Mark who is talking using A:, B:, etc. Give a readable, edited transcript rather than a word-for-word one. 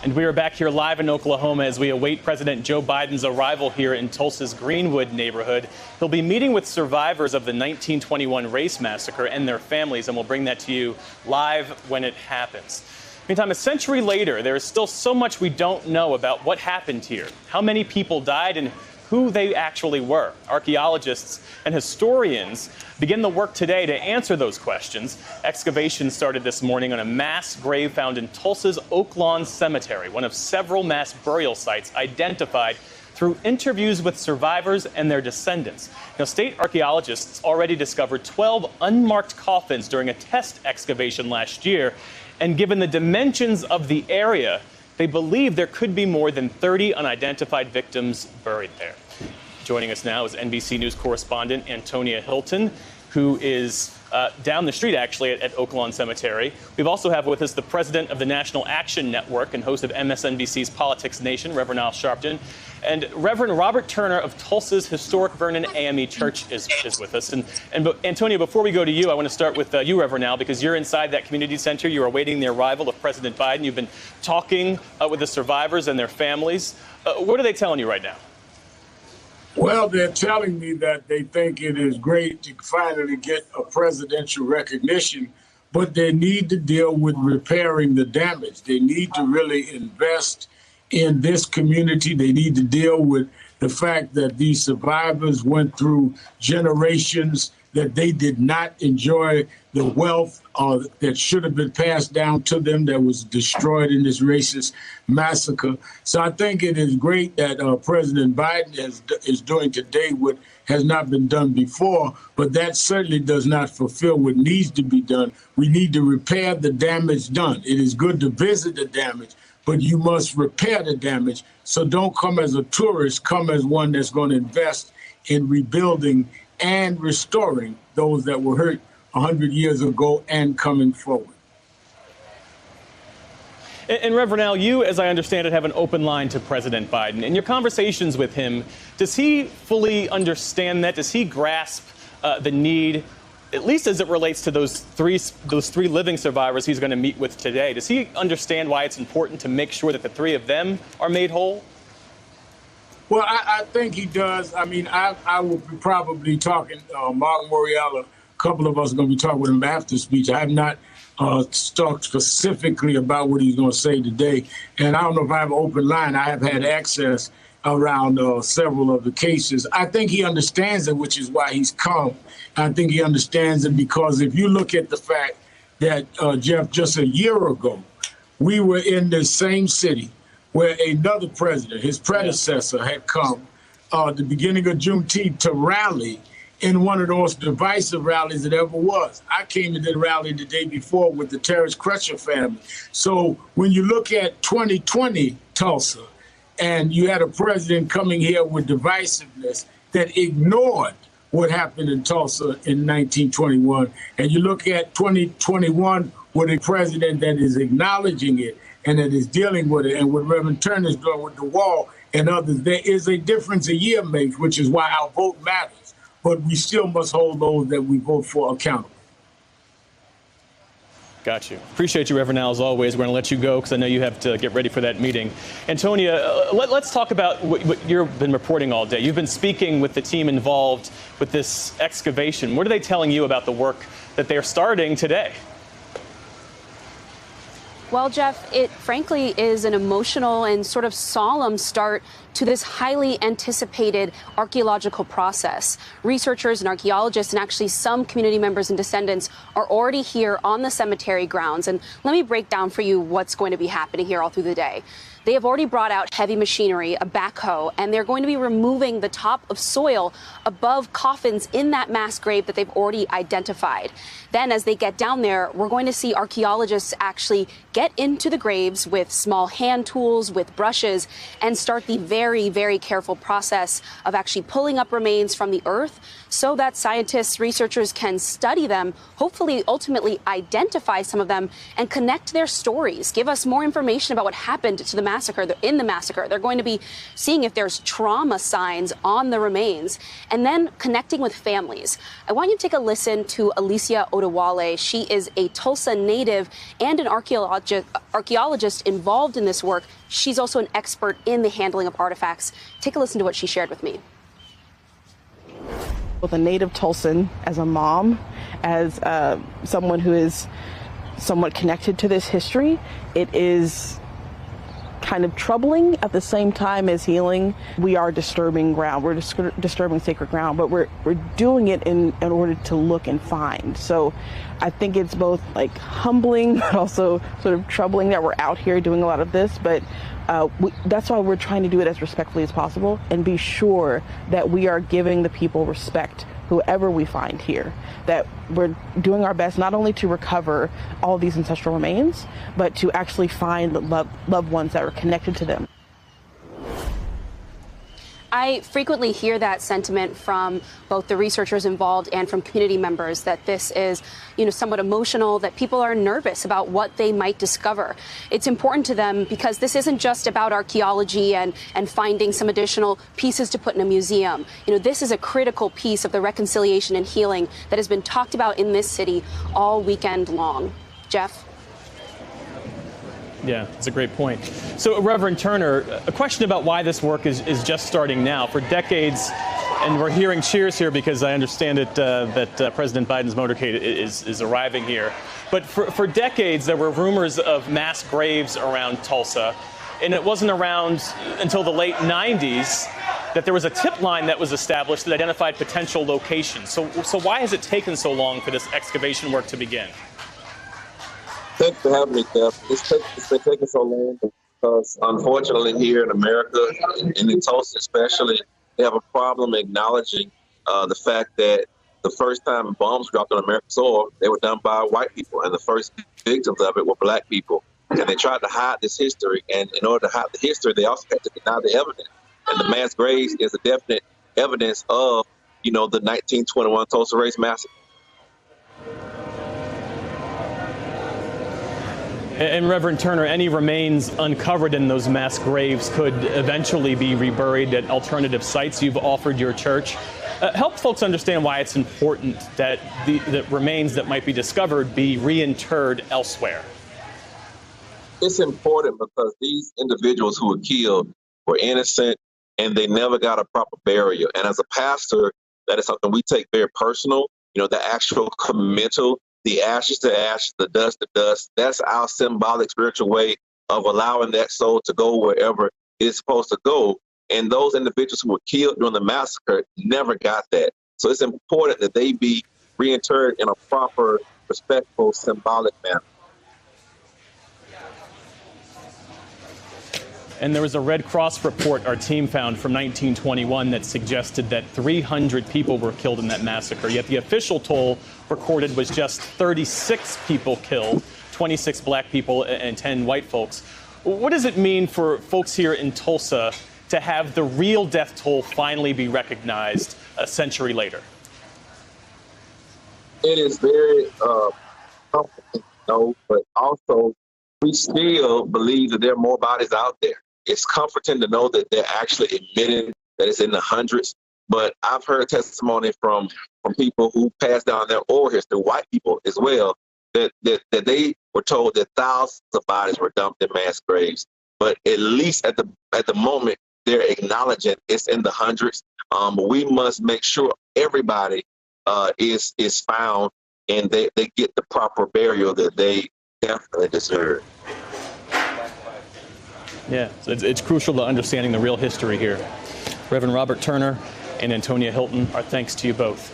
A: And we are back here live in Oklahoma as we await President Joe Biden's arrival here in Tulsa's Greenwood neighborhood. He'll be meeting with survivors of the 1921 race massacre and their families, and we'll bring that to you live when it happens. Meantime, a century later, there is still so much we don't know about what happened here, how many people died, and who they actually were. Archaeologists and historians begin the work today to answer those questions. Excavation started this morning on a mass grave found in Tulsa's Oak Lawn Cemetery, one of several mass burial sites identified through interviews with survivors and their descendants. Now, state archaeologists already discovered 12 unmarked coffins during a test excavation last year, and given the dimensions of the area, they believe there could be more than 30 unidentified victims buried there. Joining us now is NBC News correspondent Antonia Hilton, who is down the street, actually, at Oak Lawn Cemetery. We also have with us the president of the National Action Network and host of MSNBC's Politics Nation, Reverend Al Sharpton. And Reverend Robert Turner of Tulsa's historic Vernon AME Church is with us. And Antonia, before we go to you, I want to start with you, Reverend Al, because you're inside that community center. You're awaiting the arrival of President Biden. You've been talking with the survivors and their families. What are they telling you right now?
B: Well, they're telling me that they think it is great to finally get a presidential recognition, but they need to deal with repairing the damage. They need to really invest in this community. They need to deal with the fact that these survivors went through generations, that they did not enjoy the wealth that should have been passed down to them that was destroyed in this racist massacre. So I think it is great that President Biden is doing today what has not been done before, but that certainly does not fulfill what needs to be done. We need to repair the damage done. It is good to visit the damage, but you must repair the damage. So don't come as a tourist, come as one that's going to invest in rebuilding and restoring those that were hurt 100 years ago and coming forward.
A: And Reverend Al, you, as I understand it, have an open line to President Biden. In your conversations with him, does he fully understand that? Does he grasp the need, at least as it relates to those three living survivors he's going to meet with today? Does he understand why it's important to make sure that the three of them are made whole?
B: Well, I think he does. I mean, I will be probably talking, Mark Morial, a couple of us are going to be talking with him after the speech. I have not talked specifically about what he's going to say today. And I don't know if I have an open line. I have had access around several of the cases. I think he understands it, which is why he's come. I think he understands it because if you look at the fact that, Jeff, just a year ago, we were in the same city where another president, his predecessor, had come the beginning of Juneteenth to rally in one of the most divisive rallies that ever was. I came to the rally the day before with the Terrence Crutcher family. So when you look at 2020 Tulsa, and you had a president coming here with divisiveness that ignored what happened in Tulsa in 1921, and you look at 2021 with a president that is acknowledging it and that is dealing with it, and what Reverend Turner is doing with the wall and others, there is a difference a year makes, which is why our vote matters. But we still must hold those that we vote for accountable.
A: Got you. Appreciate you, Reverend Al, as always. We're going to let you go because I know you have to get ready for that meeting. Antonia, let's talk about what you've been reporting all day. You've been speaking with the team involved with this excavation. What are they telling you about the work that they're starting today?
C: Well, Jeff, it frankly is an emotional and sort of solemn start to this highly anticipated archaeological process. Researchers and archaeologists and actually some community members and descendants are already here on the cemetery grounds. And let me break down for you what's going to be happening here all through the day. They have already brought out heavy machinery, a backhoe, and they're going to be removing the top of soil above coffins in that mass grave that they've already identified. Then as they get down there, we're going to see archaeologists actually get into the graves with small hand tools, with brushes, and start the very, very careful process of actually pulling up remains from the earth so that scientists, researchers can study them, hopefully ultimately identify some of them and connect their stories, give us more information about what happened to the massacre, in the massacre. They're going to be seeing if there's trauma signs on the remains and then connecting with families. I want you to take a listen to Alicia Odewale. She is a Tulsa native and an archaeologist involved in this work. She's also an expert in the handling of artifacts. Take a listen to what she shared with me.
D: With a native Tulsan, as a mom, as someone who is somewhat connected to this history, it is kind of troubling at the same time as healing. We are disturbing ground. We're disturbing sacred ground, but we're doing it in order to look and find. So I think it's both like humbling, but also sort of troubling that we're out here doing a lot of this. But that's why we're trying to do it as respectfully as possible and be sure that we are giving the people respect, whoever we find here, that we're doing our best not only to recover all these ancestral remains, but to actually find loved ones that are connected to them.
C: I frequently hear that sentiment from both the researchers involved and from community members that this is, somewhat emotional, that people are nervous about what they might discover. It's important to them because this isn't just about archaeology and finding some additional pieces to put in a museum. This is a critical piece of the reconciliation and healing that has been talked about in this city all weekend long. Jeff?
A: Yeah, that's a great point. So, Reverend Turner, a question about why this work is just starting now. For decades, and we're hearing cheers here because I understand that President Biden's motorcade is arriving here. But for decades, there were rumors of mass graves around Tulsa. And it wasn't around until the late 90s that there was a tip line that was established that identified potential locations. So why has it taken so long for this excavation work to begin?
E: Thanks for having me, Jeff. It's been taking so long because, unfortunately, here in America, and in Tulsa especially, they have a problem acknowledging the fact that the first time bombs dropped on American soil, they were done by white people, and the first victims of it were black people. And they tried to hide this history, and in order to hide the history, they also had to deny the evidence. And the mass graves is a definite evidence of, the 1921 Tulsa Race Massacre.
A: And Reverend Turner, any remains uncovered in those mass graves could eventually be reburied at alternative sites. You've offered your church. Help folks understand why it's important that the remains that might be discovered be reinterred elsewhere.
E: It's important because these individuals who were killed were innocent and they never got a proper burial. And as a pastor, that is something we take very personal. The actual committal, the ashes to ash, the dust to dust. That's our symbolic spiritual way of allowing that soul to go wherever it's supposed to go. And those individuals who were killed during the massacre never got that. So it's important that they be reinterred in a proper, respectful, symbolic manner.
A: And there was a Red Cross report our team found from 1921 that suggested that 300 people were killed in that massacre, yet the official toll recorded was just 36 people killed, 26 black people and 10 white folks. What does it mean for folks here in Tulsa to have the real death toll finally be recognized a century later?
E: It is very comforting, but also we still believe that there are more bodies out there. It's comforting to know that they're actually admitting that it's in the hundreds. But I've heard testimony from people who passed down their oral history, white people as well, that they were told that thousands of bodies were dumped in mass graves. But at least at the moment, they're acknowledging it's in the hundreds. We must make sure everybody is found and they get the proper burial that they definitely deserve.
A: Yeah, so it's crucial to understanding the real history here. Reverend Robert Turner and Antonia Hilton, our thanks to you both.